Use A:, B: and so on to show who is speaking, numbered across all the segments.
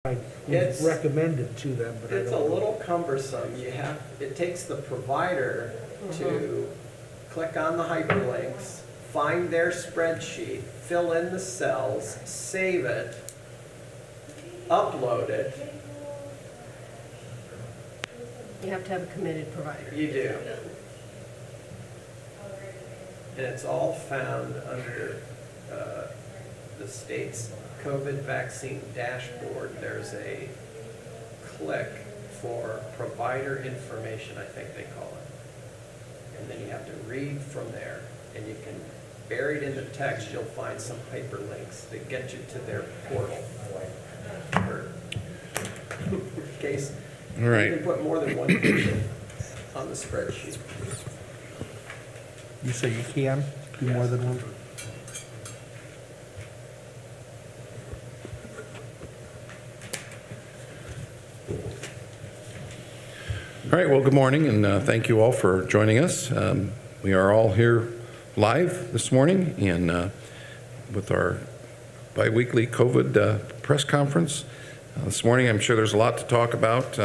A: It's
B: recommended to them, but I
A: It's a
B: don't know.
A: little cumbersome. It takes the provider to click on the hyperlinks, find their spreadsheet, fill in the cells, save it, upload it.
C: You have to have a committed provider.
A: You do. And it's all found under the state's COVID vaccine dashboard. There's a click for provider information, I think they call it. And then you have to read from there. And you can, buried in the text, you'll find some hyperlinks that get you to their portal. Or, in case
D: All right.
A: you can put more than one patient on the spreadsheet.
B: You say you can do more than one?
D: All right, well, good morning, and thank you all for joining us. We are all here live this morning and with our biweekly COVID press conference. This morning, I'm sure there's a lot to talk about.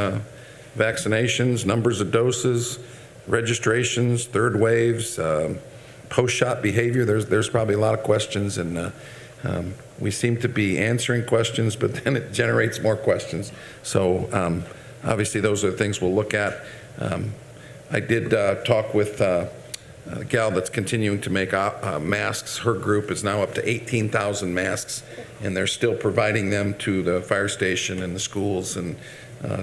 D: Vaccinations, numbers of doses, registrations, third waves, post-shot behavior. There's probably a lot of questions, and we seem to be answering questions, but then it generates more questions. So obviously, those are the things we'll look at. I did talk with a gal that's continuing to make masks. Her group is now up to 18,000 masks, and they're still providing them to the fire station and the schools, and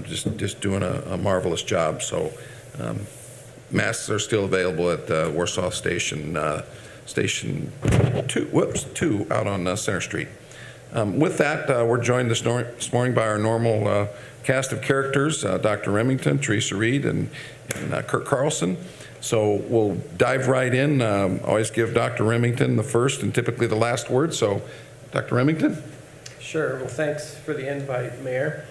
D: just doing a marvelous job. So masks are still available at Warsaw Station, Station 2 out on Center Street. With that, we're joined this morning by our normal cast of characters, Dr. Remington, Teresa Reed, and Kurt Carlson. So we'll dive right in. Always give Dr. Remington the first and typically the last word. So, Dr. Remington?
A: Sure. Well, thanks for the invite, Mayor.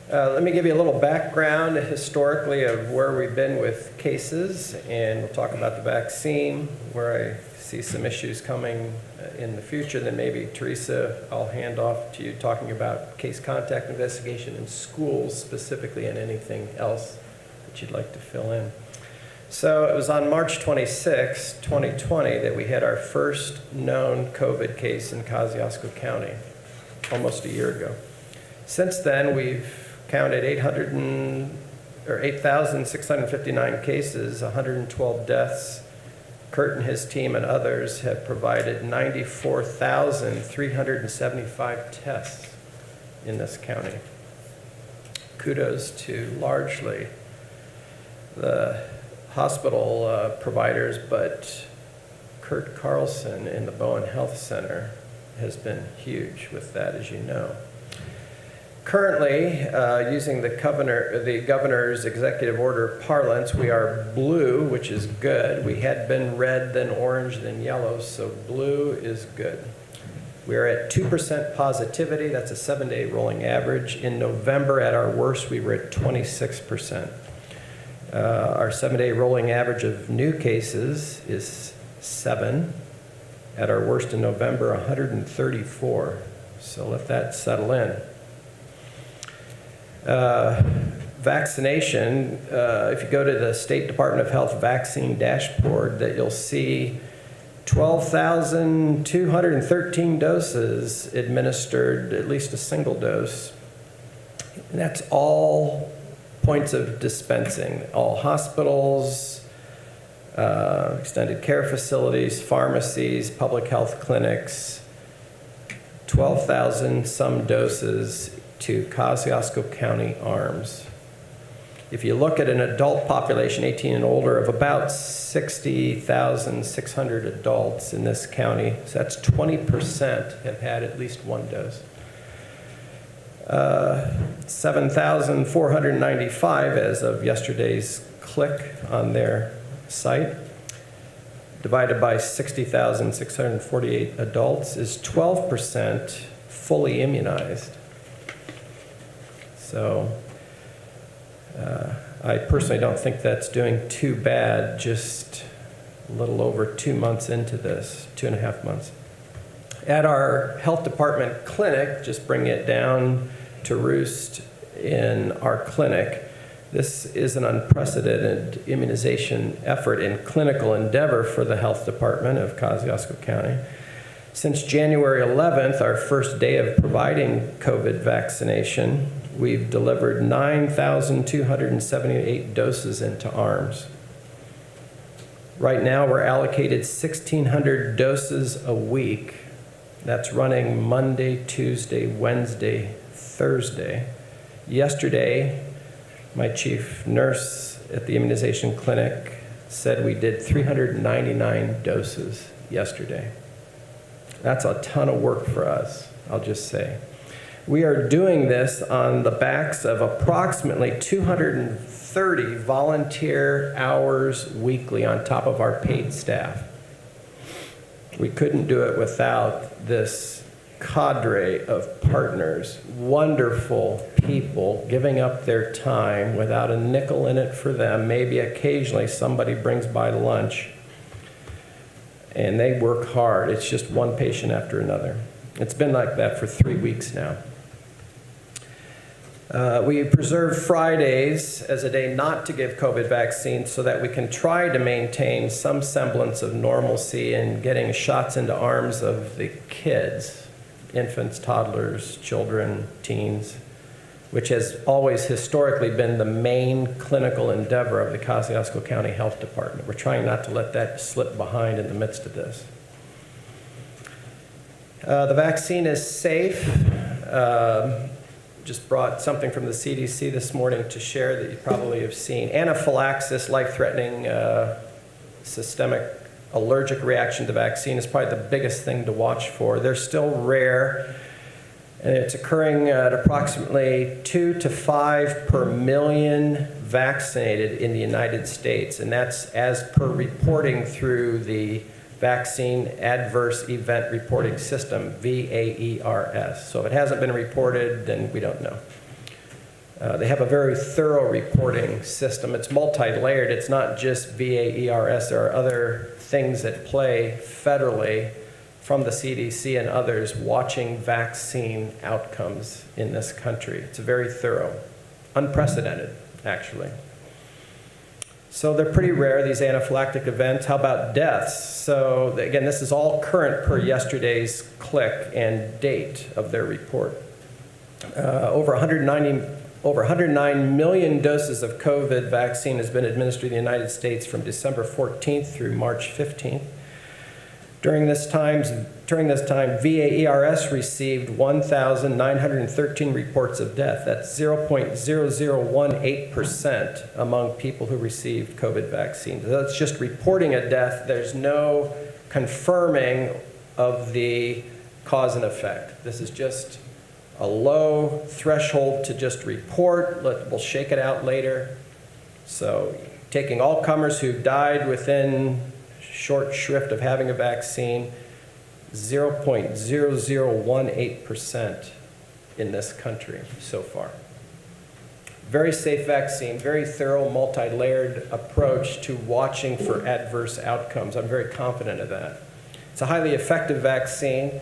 A: Let me give you a little background historically of where we've been with cases, and we'll talk about the vaccine, where I see some issues coming in the future. Then maybe Teresa, I'll hand off to you talking about case contact investigation in schools specifically, and anything else that you'd like to fill in. So it was on March 26, 2020 that we had our first known COVID case in Kosciuszko County, almost a year ago. Since then, we've counted 8,659 cases, 112 deaths. Kurt and his team and others have provided 94,375 tests in this county. Kudos to largely the hospital providers, but Kurt Carlson in the Bowen Health Center has been huge with that, as you know. Currently, using the governor's executive order parlance, we are blue, which is good. We had been red, then orange, then yellow, so blue is good. We are at 2% positivity. That's a 7-day rolling average. In November, at our worst, we were at 26%. Our 7-day rolling average of new cases is 7. At our worst in November, 134. So let that settle in. Vaccination, if you go to the State Department of Health vaccine dashboard, that you'll see 12,213 doses administered, at least a single dose. And that's all points of dispensing, all hospitals, extended care facilities, pharmacies, public health clinics, 12,000 some doses to Kosciuszko County Arms. If you look at an adult population, 18 and older, of about 60,600 adults in this county, so that's 20% have had at least one dose. 7,495 as of yesterday's click on their site, divided by 60,648 adults, is 12% fully immunized. So I personally don't think that's doing too bad, just a little over 2 months into this, 2.5 months. At our health department clinic, just bring it down to roost in our clinic. This is an unprecedented immunization effort and clinical endeavor for the health department of Kosciuszko County. Since January 11th, our first day of providing COVID vaccination, we've delivered 9,278 doses into arms. Right now, we're allocated 1,600 doses a week. That's running Monday, Tuesday, Wednesday, Thursday. Yesterday, my chief nurse at the immunization clinic said we did 399 doses yesterday. That's a ton of work for us, I'll just say. We are doing this on the backs of approximately 230 volunteer hours weekly on top of our paid staff. We couldn't do it without this cadre of partners, wonderful people giving up their time without a nickel in it for them. Maybe occasionally somebody brings by lunch, and they work hard. It's just one patient after another. It's been like that for 3 weeks now. We preserve Fridays as a day not to give COVID vaccines so that we can try to maintain some semblance of normalcy in getting shots into arms of the kids, infants, toddlers, children, teens, which has always historically been the main clinical endeavor of the Kosciuszko County Health Department. We're trying not to let that slip behind in the midst of this. The vaccine is safe. Just brought something from the CDC this morning to share that you probably have seen. Anaphylaxis, life-threatening systemic allergic reaction to vaccine is probably the biggest thing to watch for. They're still rare, and it's occurring at approximately 2 to 5 per million vaccinated in the United States, and that's as per reporting through the Vaccine Adverse Event Reporting System, VAERS. So if it hasn't been reported, then we don't know. They have a very thorough reporting system. It's multi-layered. It's not just VAERS. There are other things at play federally from the CDC and others watching vaccine outcomes in this country. It's very thorough, unprecedented, actually. So they're pretty rare, these anaphylactic events. How about deaths? So again, this is all current per yesterday's click and date of their report. Over 109 million doses of COVID vaccine has been administered in the United States from December 14th through March 15th. During this time, VAERS received 1,913 reports of death. That's 0.0018% among people who received COVID vaccine. That's just reporting a death. There's no confirming of the cause and effect. This is just a low threshold to just report. We'll shake it out later. So taking all comers who died within short shrift of having a vaccine, 0.0018% in this country so far. Very safe vaccine, very thorough, multi-layered approach to watching for adverse outcomes. I'm very confident of that. It's a highly effective vaccine.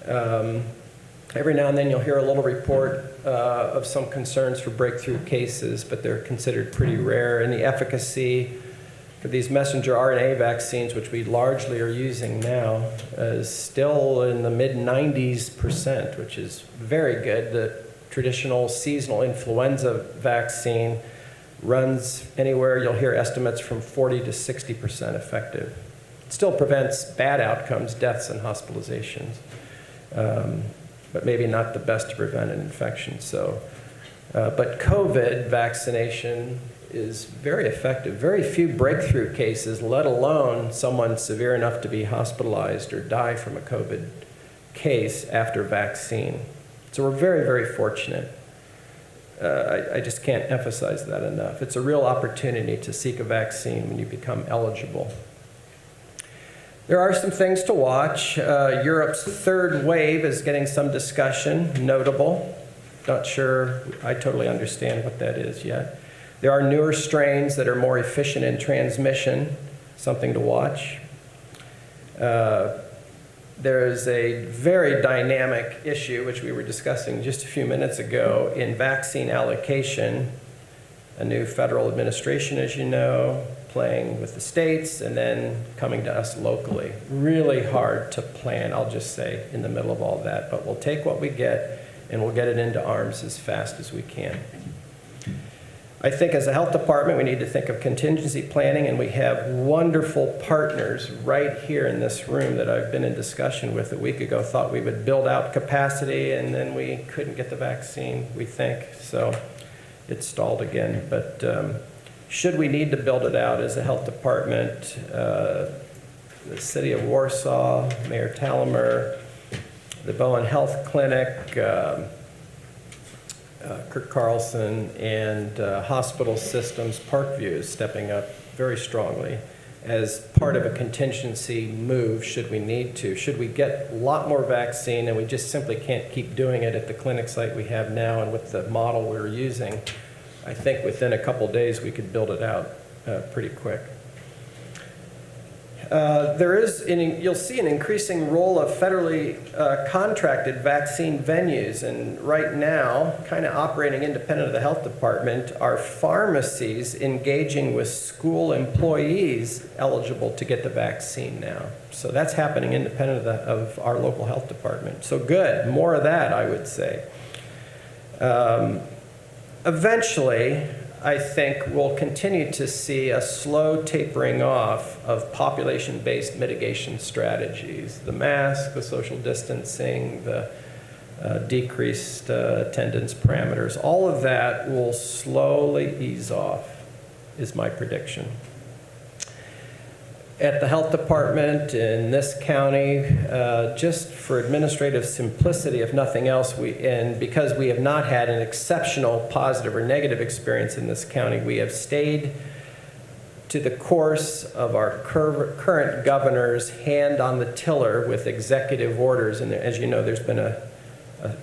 A: Every now and then you'll hear a little report of some concerns for breakthrough cases, but they're considered pretty rare. And the efficacy for these messenger RNA vaccines, which we largely are using now, is still in the mid-90s%, which is very good. The traditional seasonal influenza vaccine runs anywhere, you'll hear estimates from 40 to 60% effective. It still prevents bad outcomes, deaths and hospitalizations, but maybe not the best to prevent an infection. So, but COVID vaccination is very effective. Very few breakthrough cases, let alone someone severe enough to be hospitalized or die from a COVID case after vaccine. So we're very, very fortunate. I just can't emphasize that enough. It's a real opportunity to seek a vaccine when you become eligible. There are some things to watch. Europe's third wave is getting some discussion, notable. Not sure I totally understand what that is yet. There are newer strains that are more efficient in transmission, something to watch. There's a very dynamic issue, which we were discussing just a few minutes ago, in vaccine allocation. A new federal administration, as you know, playing with the states and then coming to us locally. Really hard to plan, I'll just say, in the middle of all that. But we'll take what we get and we'll get it into arms as fast as we can. I think as a health department, we need to think of contingency planning, and we have wonderful partners right here in this room that I've been in discussion with a week ago, thought we would build out capacity, and then we couldn't get the vaccine, we think. So it stalled again. But should we need to build it out as a health department, the city of Warsaw, Mayor Talamer, the Bowen Health Clinic, Kirk Carlson, and hospital systems, Parkview is stepping up very strongly as part of a contingency move should we need to. Should we get a lot more vaccine and we just simply can't keep doing it at the clinic site we have now and with the model we're using, I think within a couple days we could build it out pretty quick. You'll see an increasing role of federally contracted vaccine venues, and right now, kind of operating independent of the health department, are pharmacies engaging with school employees eligible to get the vaccine now. So that's happening independent of our local health department. So good, more of that, I would say. Eventually, I think we'll continue to see a slow tapering off of population-based mitigation strategies. The mask, the social distancing, the decreased attendance parameters, all of that will slowly ease off, is my prediction. At the health department in this county, just for administrative simplicity, if nothing else, and because we have not had an exceptional positive or negative experience in this county, we have stayed to the course of our current governor's hand on the tiller with executive orders. And as you know, there's been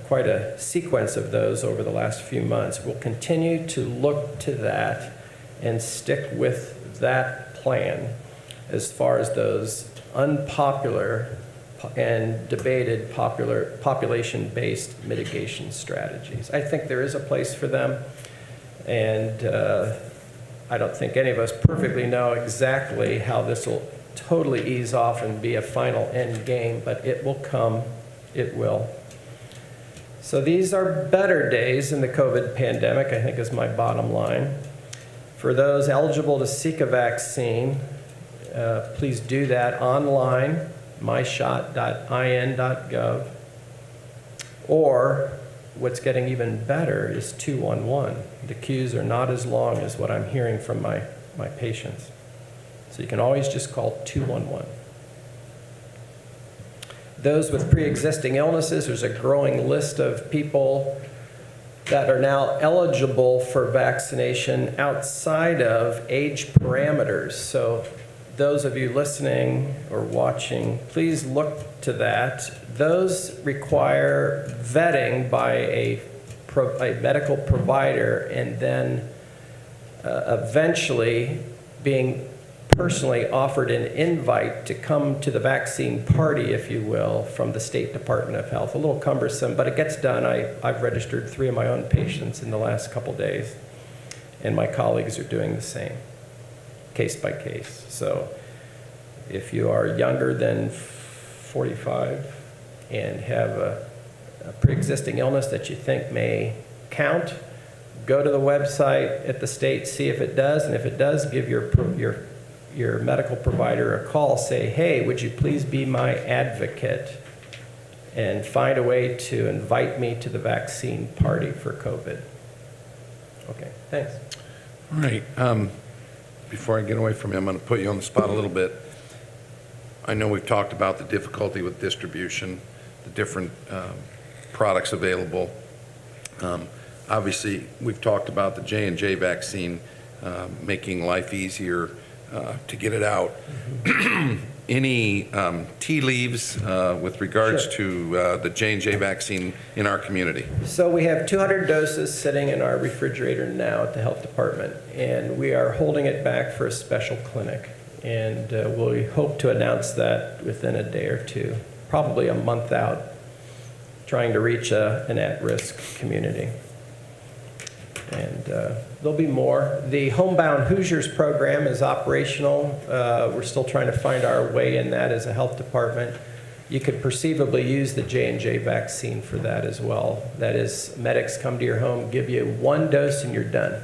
A: quite a sequence of those over the last few months. We'll continue to look to that and stick with that plan as far as those unpopular and debated population-based mitigation strategies. I think there is a place for them, and I don't think any of us perfectly know exactly how this will totally ease off and be a final end game, but it will come, it will. So these are better days in the COVID pandemic, I think is my bottom line. For those eligible to seek a vaccine, please do that online, myshot.in.gov, or what's getting even better is 211. The queues are not as long as what I'm hearing from my patients. So you can always just call 211. Those with pre-existing illnesses, there's a growing list of people that are now eligible for vaccination outside of age parameters. So those of you listening or watching, please look to that. Those require vetting by a medical provider and then eventually being personally offered an invite to come to the vaccine party, if you will, from the State Department of Health. A little cumbersome, but it gets done. I've registered 3 of my own patients in the last couple days, and my colleagues are doing the same, case by case. So if you are younger than 45 and have a pre-existing illness that you think may count, go to the website at the state, see if it does, and if it does, give your medical provider a call. Say, hey, would you please be my advocate and find a way to invite me to the vaccine party for COVID. Okay, thanks.
D: All right. Before I get away from you, I'm going to put you on the spot a little bit. I know we've talked about the difficulty with distribution, the different products available. Obviously, we've talked about the J&J vaccine making life easier to get it out. Any tea leaves with regards to the J&J vaccine in our community?
A: So we have 200 doses sitting in our refrigerator now at the health department, and we are holding it back for a special clinic. And we hope to announce that within a day or two, probably a month out, trying to reach an at-risk community. And there'll be more. The Homebound Hoosiers program is operational. We're still trying to find our way in that as a health department. You could perceivably use the J&J vaccine for that as well. That is, medics come to your home, give you 1 dose, and you're done.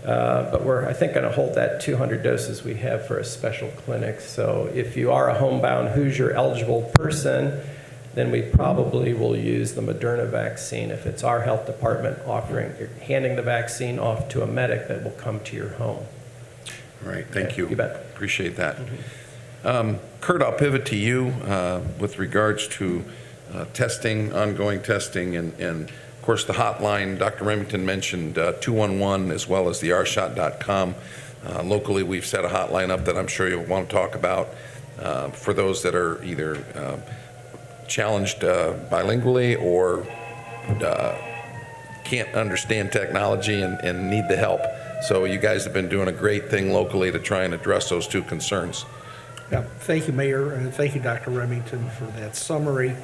A: But we're, I think, going to hold that 200 doses we have for a special clinic. So if you are a Homebound Hoosier eligible person, then we probably will use the Moderna vaccine if it's our health department handing the vaccine off to a medic that will come to your home.
D: All right, thank you.
A: You bet.
D: Appreciate that. Kurt, I'll pivot to you with regards to testing, ongoing testing, and of course the hotline. Dr. Remington mentioned 211 as well as the rshot.com. Locally, we've set a hotline up that I'm sure you'll want to talk about for those that are either challenged bilingually or can't understand technology and need the help. So you guys have been doing a great thing locally to try and address those two concerns.
B: Yeah, thank you, Mayor, and thank you, Dr. Remington, for that summary.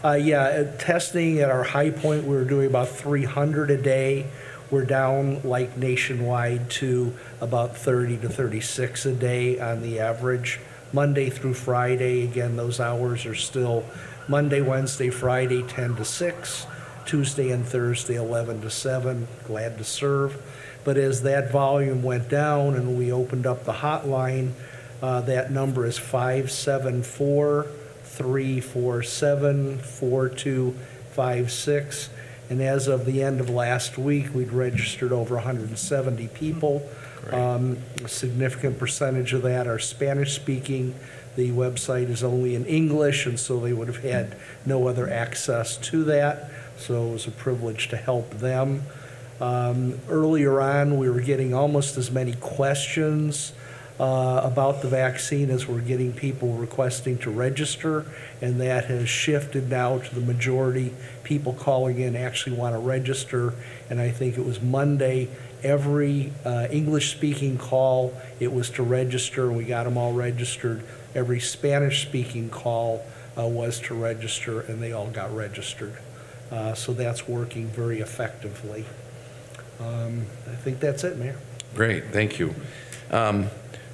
B: Testing at our high point, we were doing about 300 a day. We're down like nationwide to about 30 to 36 a day on the average. Monday through Friday, again, those hours are still Monday, Wednesday, Friday, 10 to 6, Tuesday and Thursday, 11 to 7, glad to serve. But as that volume went down and we opened up the hotline, that number is 574-347-4256. And as of the end of last week, we'd registered over 170 people. A significant percentage of that are Spanish speaking. The website is only in English, and so they would have had no other access to that. So it was a privilege to help them. Earlier on, we were getting almost as many questions about the vaccine as we're getting people requesting to register, and that has shifted now to the majority. People calling in actually want to register, and I think it was Monday, every English-speaking call, it was to register, and we got them all registered. Every Spanish-speaking call was to register, and they all got registered. So that's working very effectively. I think that's it, Mayor.
D: Great, thank you.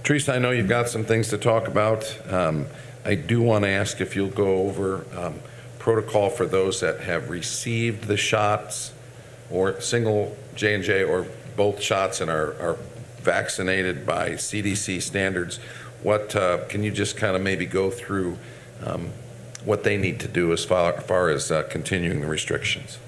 D: Teresa, I know you've got some things to talk about. I do want to ask if you'll go over protocol for those that have received the shots or single J&J or both shots and are vaccinated by CDC standards. What can you just kind of maybe go through what they need to do as far as continuing the restrictions?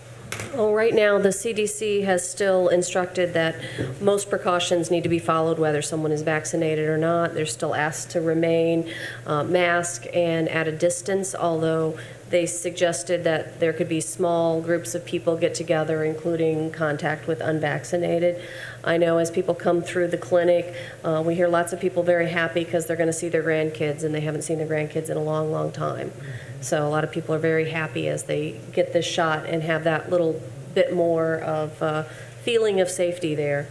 C: Well, right now, the CDC has still instructed that most precautions need to be followed whether someone is vaccinated or not. They're still asked to remain masked and at a distance, although they suggested that there could be small groups of people get together, including contact with unvaccinated. I know as people come through the clinic, we hear lots of people very happy because they're going to see their grandkids, and they haven't seen their grandkids in a long, long time. So a lot of people are very happy as they get this shot and have that little bit more of feeling of safety there.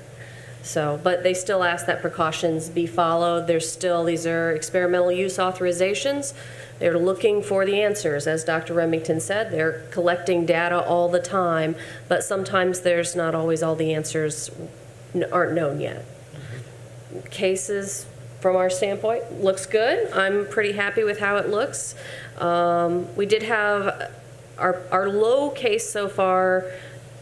C: So, but they still ask that precautions be followed. There's still, these are experimental use authorizations. They're looking for the answers. As Dr. Remington said, they're collecting data all the time, but sometimes there's not always all the answers aren't known yet. Cases, from our standpoint, looks good. I'm pretty happy with how it looks. We did have our low case so far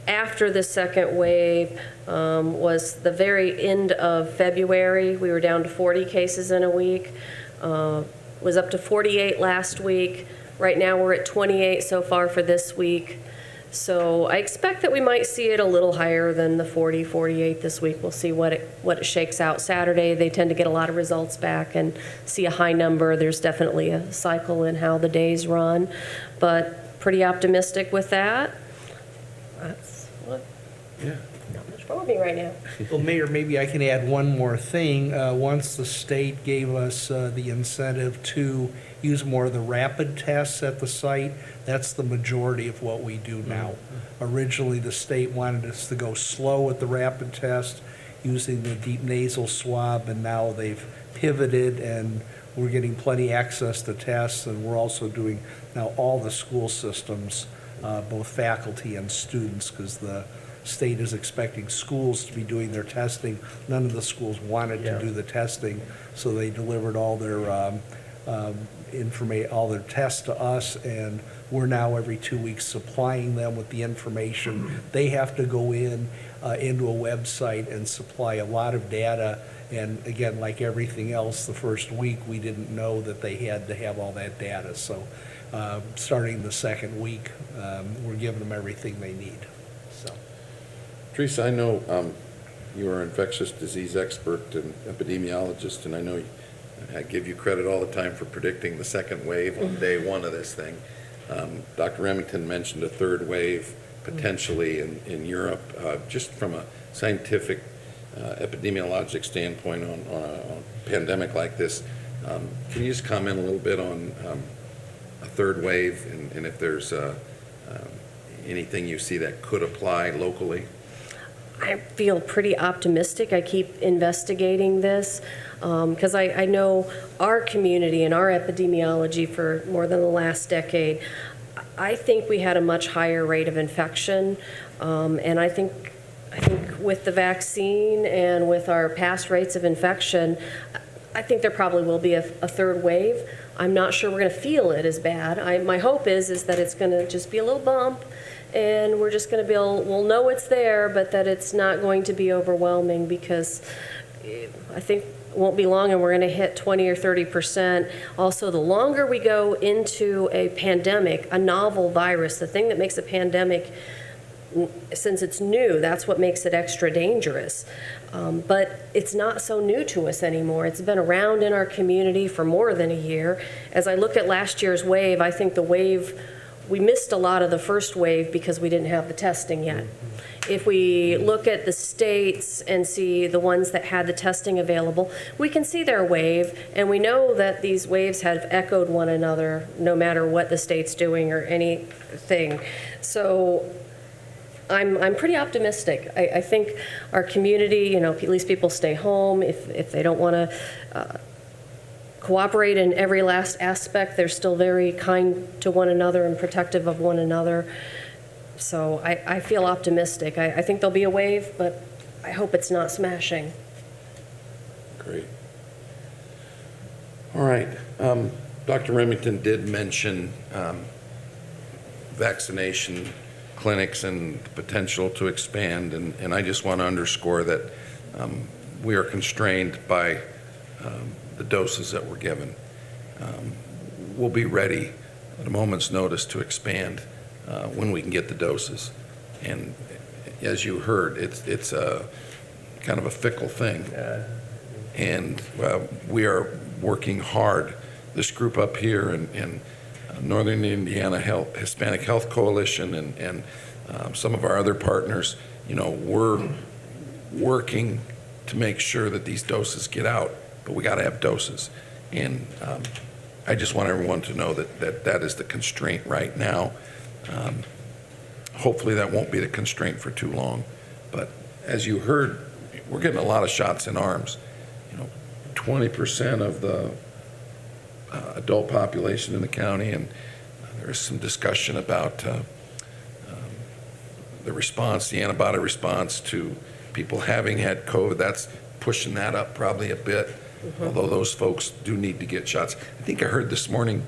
C: after the second wave was the very end of February. We were down to 40 cases in a week. Was up to 48 last week. Right now we're at 28 so far for this week. So I expect that we might see it a little higher than the 40, 48 this week. We'll see what it shakes out. Saturday, they tend to get a lot of results back and see a high number. There's definitely a cycle in how the days run, but pretty optimistic with that. That's what, not much wrong with me right now.
B: Well, Mayor, maybe I can add one more thing. Once the state gave us the incentive to use more of the rapid tests at the site, that's the majority of what we do now. Originally, the state wanted us to go slow with the rapid test using the deep nasal swab, and now they've pivoted, and we're getting plenty access to tests, and we're also doing now all the school systems, both faculty and students, because the state is expecting schools to be doing their testing. None of the schools wanted to do the testing, so they delivered all their all their tests to us, and we're now every 2 weeks supplying them with the information. They have to go in into a website and supply a lot of data. And again, like everything else, the first week we didn't know that they had to have all that data. So starting the second week, we're giving them everything they need. So,
D: Teresa, I know you are an infectious disease expert and epidemiologist, and I know I give you credit all the time for predicting the second wave on day one of this thing. Dr. Remington mentioned a third wave potentially in Europe. Just from a scientific epidemiologic standpoint on a pandemic like this, can you just comment a little bit on a third wave and if there's anything you see that could apply locally?
C: I feel pretty optimistic. I keep investigating this because I know our community and our epidemiology for more than the last decade. I think we had a much higher rate of infection, and I think with the vaccine and with our past rates of infection, I think there probably will be a third wave. I'm not sure we're going to feel it as bad. My hope is that it's going to just be a little bump, and we're just going to we'll know it's there, but that it's not going to be overwhelming, because I think it won't be long and we're going to hit 20 or 30%. Also, the longer we go into a pandemic, a novel virus, the thing that makes a pandemic, since it's new, that's what makes it extra dangerous. But it's not so new to us anymore. It's been around in our community for more than a year. As I look at last year's wave, I think we missed a lot of the first wave because we didn't have the testing yet. If we look at the states and see the ones that had the testing available, we can see their wave, and we know that these waves have echoed one another no matter what the state's doing or anything. So I'm pretty optimistic. I think our community, at least people stay home. If they don't want to cooperate in every last aspect, they're still very kind to one another and protective of one another. So I feel optimistic. I think there'll be a wave, but I hope it's not smashing.
D: Great. All right. Dr. Remington did mention vaccination clinics and the potential to expand, and I just want to underscore that we are constrained by the doses that we're given. We'll be ready at a moment's notice to expand when we can get the doses. And as you heard, it's a kind of a fickle thing. And we are working hard. This group up here in Northern Indiana Hispanic Health Coalition and some of our other partners, we're working to make sure that these doses get out, but we got to have doses. And I just want everyone to know that is the constraint right now. Hopefully that won't be the constraint for too long. But as you heard, we're getting a lot of shots in arms. 20% of the adult population in the county, and there's some discussion about the response, the antibody response to people having had COVID. That's pushing that up probably a bit, although those folks do need to get shots. I think I heard this morning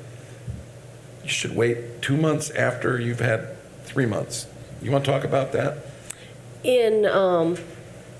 D: you should wait 2 months after you've had 3 months. You want to talk about that?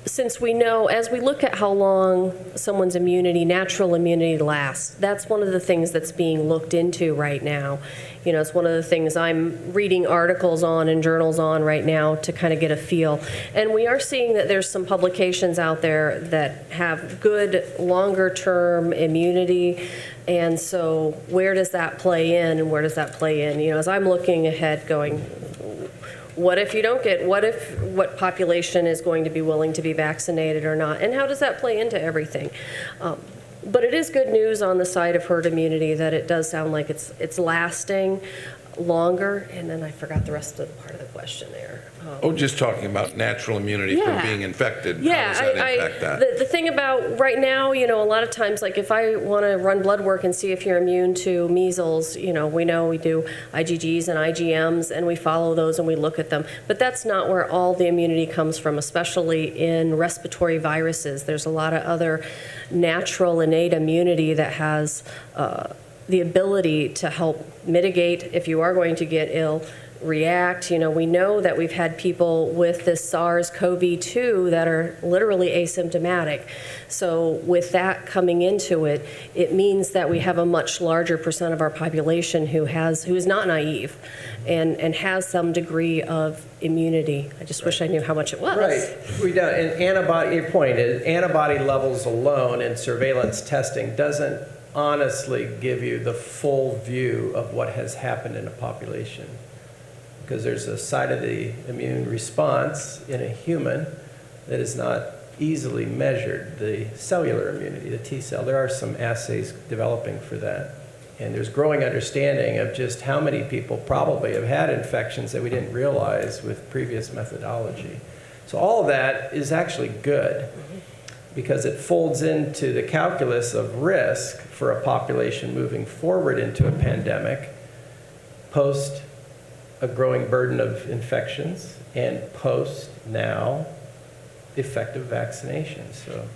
C: Since we know, as we look at how long someone's natural immunity lasts, that's one of the things that's being looked into right now. It's one of the things I'm reading articles on and journals on right now to kind of get a feel. And we are seeing that there's some publications out there that have good longer-term immunity. And so where does that play in, and where does that play in? As I'm looking ahead going, what if you don't what population is going to be willing to be vaccinated or not? And how does that play into everything? But it is good news on the side of herd immunity that it does sound like it's lasting. longer. And then I forgot the rest of the part of the question there.
D: Oh, just talking about natural immunity from
C: Yeah.
D: being infected.
C: Yeah,
D: How does that impact that?
C: the thing about right now, a lot of times, like if I want to run blood work and see if you're immune to measles, we know we do IgGs and IgMs and we follow those and we look at them. But that's not where all the immunity comes from, especially in respiratory viruses. There's a lot of other natural innate immunity that has the ability to help mitigate if you are going to get ill, react. We know that we've had people with this SARS-CoV-2 that are literally asymptomatic. So with that coming into it, it means that we have a much larger percent of our population who is not naive and has some degree of immunity. I just wish I knew how much it was.
A: Right. We don't, and your point is antibody levels alone and surveillance testing doesn't honestly give you the full view of what has happened in a population. Because there's a side of the immune response in a human that is not easily measured, the cellular immunity, the T cell. There are some assays developing for that. And there's growing understanding of just how many people probably have had infections that we didn't realize with previous methodology. So all of that is actually good because it folds into the calculus of risk for a population moving forward into a pandemic, post a growing burden of infections, and post now effective vaccination. So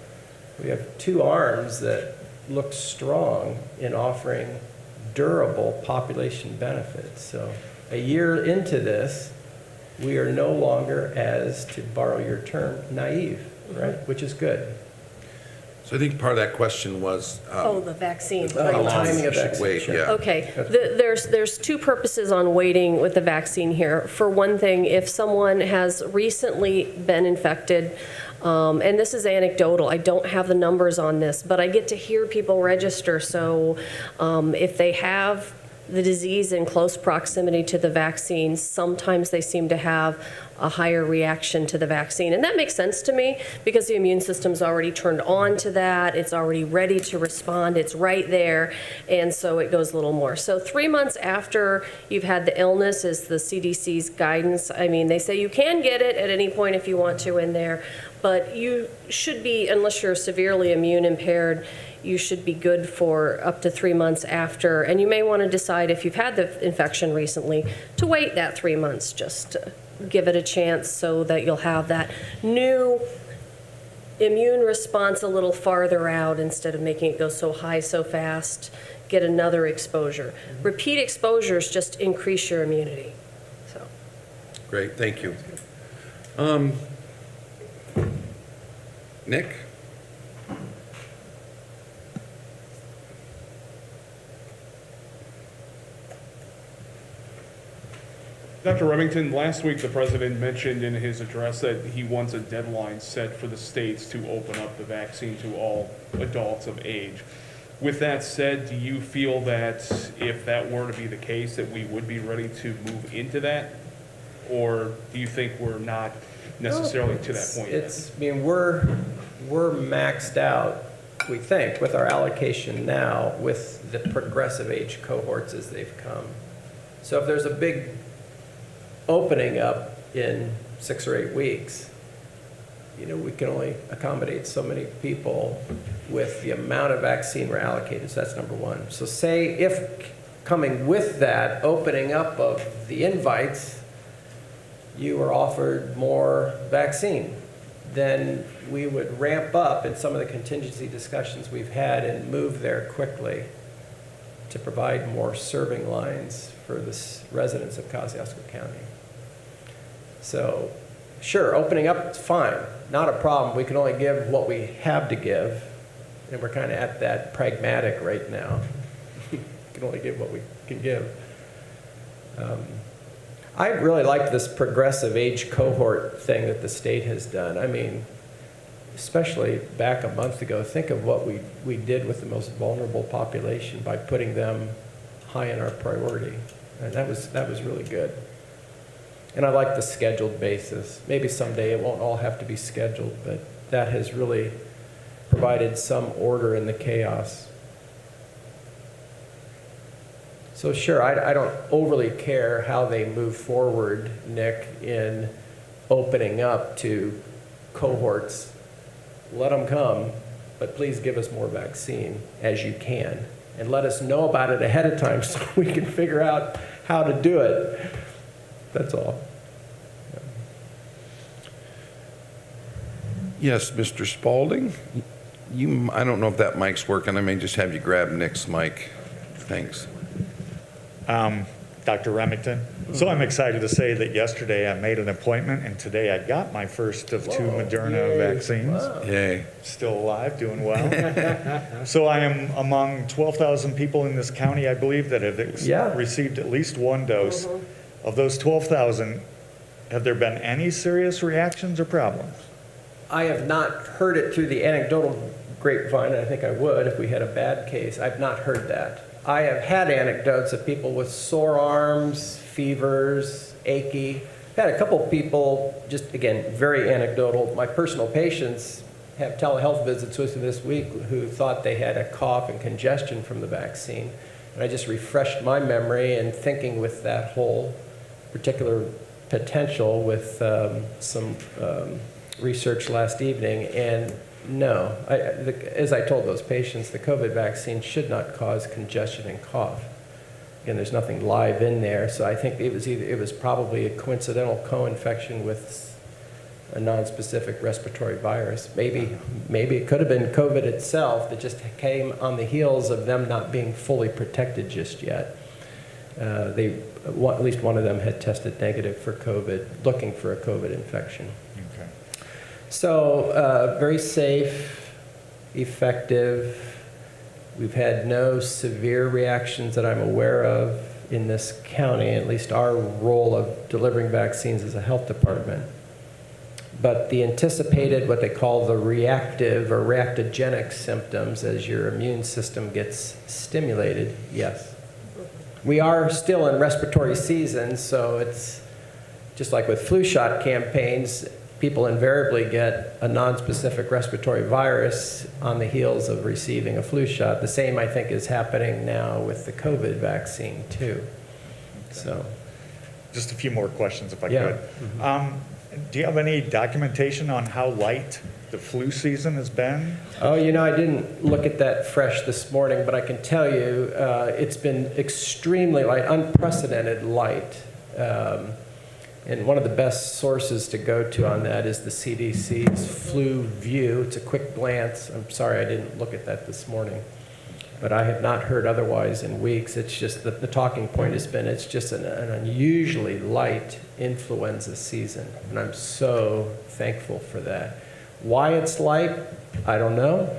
A: we have two arms that look strong in offering durable population benefits. So a year into this, we are no longer, as to borrow your term, naive, right? Which is good.
D: So I think part of that question was
C: The vaccine.
A: How
C: Right.
A: long timing of
D: should
A: vaccination.
D: wait, yeah.
C: Okay, there's two purposes on waiting with the vaccine here. For one thing, if someone has recently been infected, and this is anecdotal, I don't have the numbers on this, but I get to hear people register. So if they have the disease in close proximity to the vaccine, sometimes they seem to have a higher reaction to the vaccine. And that makes sense to me because the immune system's already turned on to that. It's already ready to respond. It's right there. And so it goes a little more. So 3 months after you've had the illness is the CDC's guidance. I mean, they say you can get it at any point if you want to in there, but you should be, unless you're severely immune impaired, you should be good for up to 3 months after. And you may want to decide if you've had the infection recently to wait that 3 months just to give it a chance so that you'll have that new immune response a little farther out instead of making it go so high so fast, get another exposure. Repeat exposures just increase your immunity. So.
D: Great, thank you. Nick?
E: Dr. Remington, last week the president mentioned in his address that he wants a deadline set for the states to open up the vaccine to all adults of age. With that said, do you feel that if that were to be the case, that we would be ready to move into that? Or do you think we're not necessarily to that point yet?
A: I mean, we're maxed out, we think, with our allocation now with the progressive age cohorts as they've come. So if there's a big opening up in 6 or 8 weeks, we can only accommodate so many people with the amount of vaccine we're allocated. So that's number one. So say if coming with that opening up of the invites, you were offered more vaccine, then we would ramp up in some of the contingency discussions we've had and move there quickly to provide more serving lines for the residents of Kosciuszko County. So, sure, opening up is fine, not a problem. We can only give what we have to give, and we're kind of at that pragmatic right now. We can only give what we can give. I really like this progressive age cohort thing that the state has done. I mean, especially back a month ago, think of what we did with the most vulnerable population by putting them high in our priority. And that was really good. And I like the scheduled basis. Maybe someday it won't all have to be scheduled, but that has really provided some order in the chaos. So sure, I don't overly care how they move forward, Nick, in opening up to cohorts. Let them come, but please give us more vaccine as you can. And let us know about it ahead of time so we can figure out how to do it. That's all.
D: Yes, Mr. Spalding? I don't know if that mic's working. I may just have you grab Nick's mic. Thanks.
F: Dr. Remington. So I'm excited to say that yesterday I made an appointment, and today I got my first of 2 Moderna vaccines.
A: Wow.
D: Yay.
F: Still alive, doing well. So I am among 12,000 people in this county, I believe, that have
A: Yeah.
F: received at least one dose. Of those 12,000, have there been any serious reactions or problems?
A: I have not heard it through the anecdotal grapevine, and I think I would if we had a bad case. I've not heard that. I have had anecdotes of people with sore arms, fevers, achy. I've had a couple of people, just again, very anecdotal. My personal patients have telehealth visits with me this week who thought they had a cough and congestion from the vaccine. And I just refreshed my memory and thinking with that whole particular potential with some research last evening, and no, as I told those patients, the COVID vaccine should not cause congestion and cough. Again, there's nothing live in there, so I think it was probably a coincidental co-infection with a non-specific respiratory virus. Maybe it could have been COVID itself that just came on the heels of them not being fully protected just yet. At least one of them had tested negative for COVID, looking for a COVID infection.
F: Okay.
A: So very safe, effective. We've had no severe reactions that I'm aware of in this county, at least our role of delivering vaccines as a health department. But the anticipated, what they call the reactive or reactogenic symptoms as your immune system gets stimulated, yes. We are still in respiratory season, so it's just like with flu shot campaigns, people invariably get a non-specific respiratory virus on the heels of receiving a flu shot. The same, I think, is happening now with the COVID vaccine, too. So,
F: Just a few more questions, if I
A: Yeah.
F: could. Do you have any documentation on how light the flu season has been?
A: oh, I didn't look at that fresh this morning, but I can tell you it's been extremely light, unprecedented light. And one of the best sources to go to on that is the CDC's Flu View. It's a quick glance. I'm sorry I didn't look at that this morning. But I have not heard otherwise in weeks. It's just the talking point has been it's just an unusually light influenza season. And I'm so thankful for that. Why it's light, I don't know.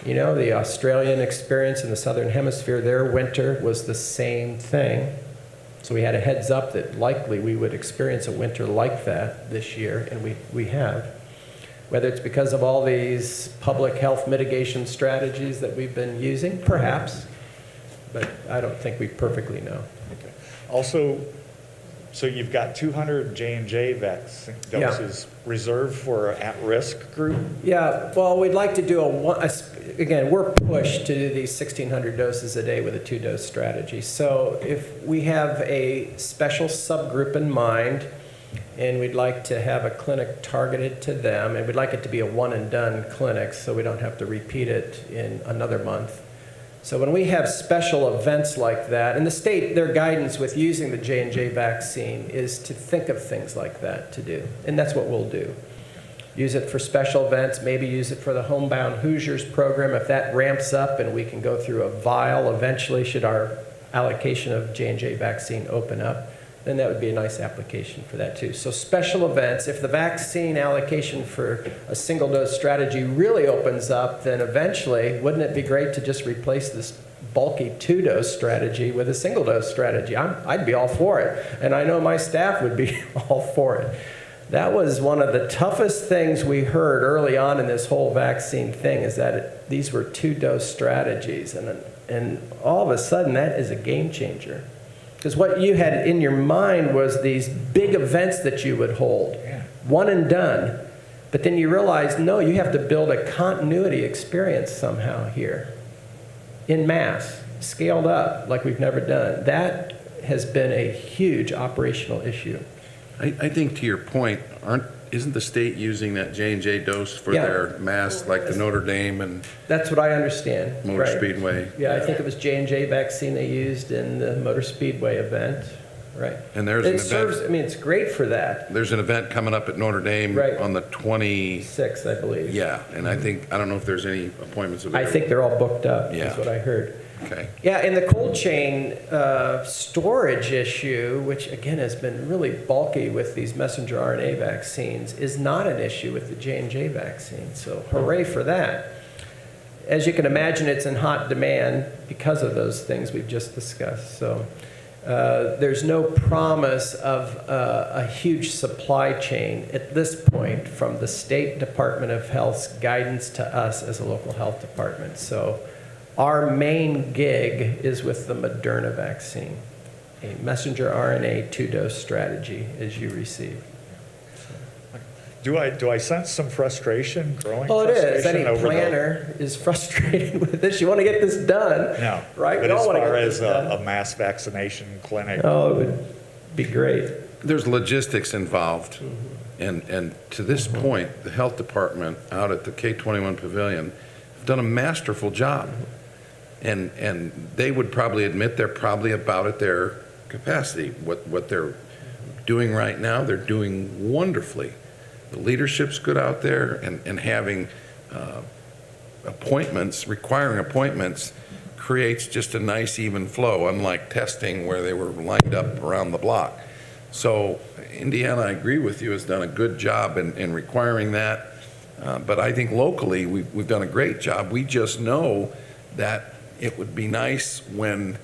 A: The Australian experience in the Southern Hemisphere, their winter was the same thing. So we had a heads up that likely we would experience a winter like that this year, and we have. Whether it's because of all these public health mitigation strategies that we've been using, perhaps, but I don't think we perfectly know.
F: Okay. Also, so you've got 200 J&J vaccine doses reserved for an at-risk group?
A: Yeah, well, we'd like to do again, we're pushed to do these 1,600 doses a day with a 2-dose strategy. So if we have a special subgroup in mind, and we'd like to have a clinic targeted to them, and we'd like it to be a one-and-done clinic so we don't have to repeat it in another month. So when we have special events like that, and the state, their guidance with using the J&J vaccine is to think of things like that to do, and that's what we'll do. Use it for special events, maybe use it for the Homebound Hoosiers program. If that ramps up and we can go through a vial eventually, should our allocation of J&J vaccine open up, then that would be a nice application for that too. So special events, if the vaccine allocation for a single dose strategy really opens up, then eventually, wouldn't it be great to just replace this bulky 2-dose strategy with a single dose strategy? I'd be all for it. And I know my staff would be all for it. That was one of the toughest things we heard early on in this whole vaccine thing, is that these were 2-dose strategies. And all of a sudden, that is a game changer. Because what you had in your mind was these big events that you would hold, one and done. But then you realize, no, you have to build a continuity experience somehow here, in mass. scaled up like we've never done. That has been a huge operational issue.
D: I think to your point, isn't the state using that J&J dose for
A: Yeah.
D: their masks, like the Notre Dame and
A: That's what I understand.
D: Motor
A: right.
D: Speedway?
A: Yeah, I think it was J&J vaccine they used in the Motor Speedway event, right?
D: And there's an
A: It serves,
D: event,
A: I mean, it's great for that.
D: there's an event coming up at Notre Dame
A: Right.
D: on the 20,
A: 6, I believe.
D: yeah, and I don't know if there's any appointments
A: I
D: available.
A: think they're all booked up,
D: Yeah.
A: is what I heard.
D: Okay.
A: Yeah, and the cold chain storage issue, which again has been really bulky with these messenger RNA vaccines, is not an issue with the J&J vaccine. So hooray for that. As you can imagine, it's in hot demand because of those things we've just discussed. So there's no promise of a huge supply chain at this point from the State Department of Health's guidance to us as a local health department. So our main gig is with the Moderna vaccine, a messenger RNA 2-dose strategy as you receive.
F: Do I sense some frustration, growing
A: Well, it is.
F: frustration
A: Any
F: over
A: planner is frustrated with this. You want to get this done.
F: No.
A: Right?
F: But
A: We all
F: as
A: want to
F: far
A: get
F: as
A: this done.
F: a mass vaccination clinic,
A: Oh, it would be great.
D: There's logistics involved. And to this point, the health department out at the K-21 Pavilion have done a masterful job. And they would probably admit they're probably about at their capacity. What they're doing right now, they're doing wonderfully. The leadership's good out there, and having appointments, requiring appointments, creates just a nice even flow, unlike testing where they were lined up around the block. So Indiana, I agree with you, has done a good job in requiring that. But I think locally, we've done a great job. We just know that it would be nice when,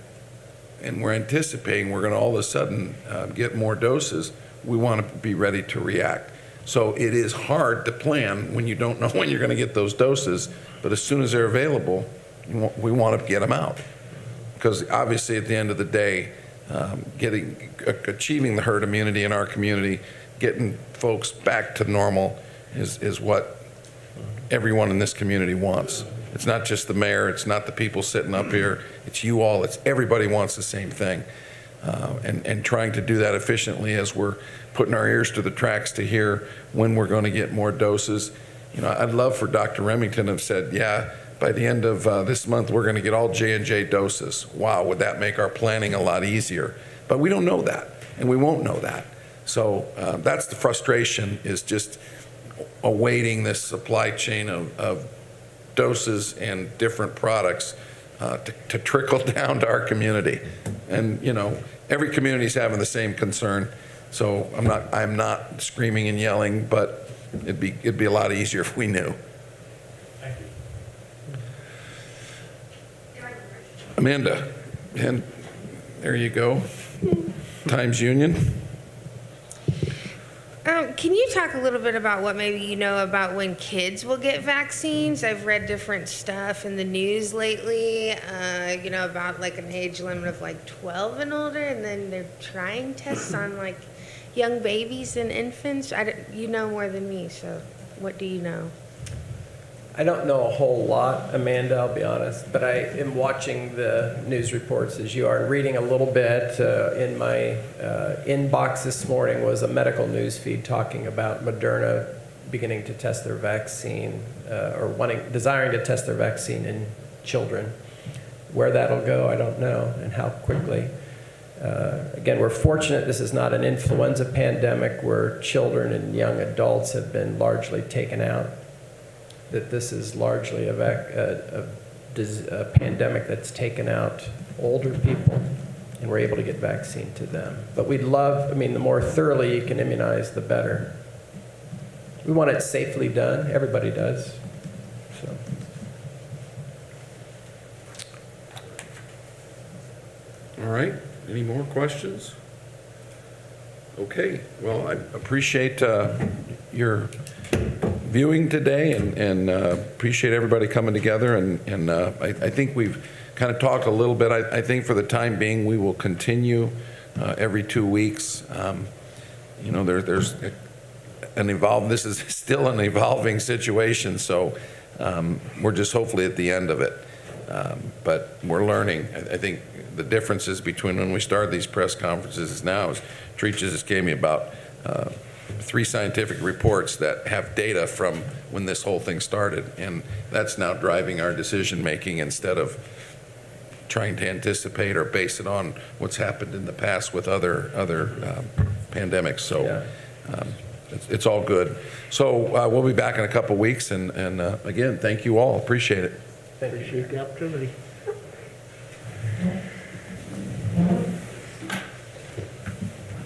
D: and we're anticipating we're going to all of a sudden get more doses, we want to be ready to react. So it is hard to plan when you don't know when you're going to get those doses, but as soon as they're available, we want to get them out. Because obviously at the end of the day, achieving the herd immunity in our community, getting folks back to normal is what everyone in this community wants. It's not just the mayor, it's not the people sitting up here, it's you all, it's everybody wants the same thing. And trying to do that efficiently as we're putting our ears to the tracks to hear when we're going to get more doses. You know, I'd love for Dr. Remington to have said, yeah, by the end of this month, we're going to get all J&J doses. Wow, would that make our planning a lot easier? But we don't know that, and we won't know that. So that's the frustration, is just awaiting this supply chain of doses and different products to trickle down to our community. And, you know, every community's having the same concern. So I'm not screaming and yelling, but it'd be a lot easier if we knew.
E: Thank you.
D: Amanda, and there you go. Times Union.
G: Can you talk a little bit about what maybe you know about when kids will get vaccines? I've read different stuff in the news lately, you know, about like an age limit of like 12 and older, and then they're trying tests on like young babies and infants. You know more than me, so what do you know?
A: I don't know a whole lot, Amanda, I'll be honest, but I am watching the news reports as you are, reading a little bit. In my inbox this morning was a medical news feed talking about Moderna beginning to test their vaccine, or desiring to test their vaccine in children. Where that'll go, I don't know, and how quickly. Again, we're fortunate this is not an influenza pandemic where children and young adults have been largely taken out. That this is largely a pandemic that's taken out older people, and we're able to get vaccine to them. But we'd love, I mean, the more thoroughly you can immunize, the better. We want it safely done. Everybody does. So.
D: All right, any more questions? Okay, well, I appreciate your viewing today, and appreciate everybody coming together, and I think we've kind of talked a little bit. I think for the time being, we will continue every 2 weeks. You know, there's this is still an evolving situation, so we're just hopefully at the end of it. But we're learning. I think the differences between when we started these press conferences now is Teresa just gave me about 3 scientific reports that have data from when this whole thing started, and that's now driving our decision-making instead of trying to anticipate or base it on what's happened in the past with other pandemics. So it's all good. So we'll be back in a couple weeks, and again, thank you all. Appreciate it.
B: Appreciate the opportunity.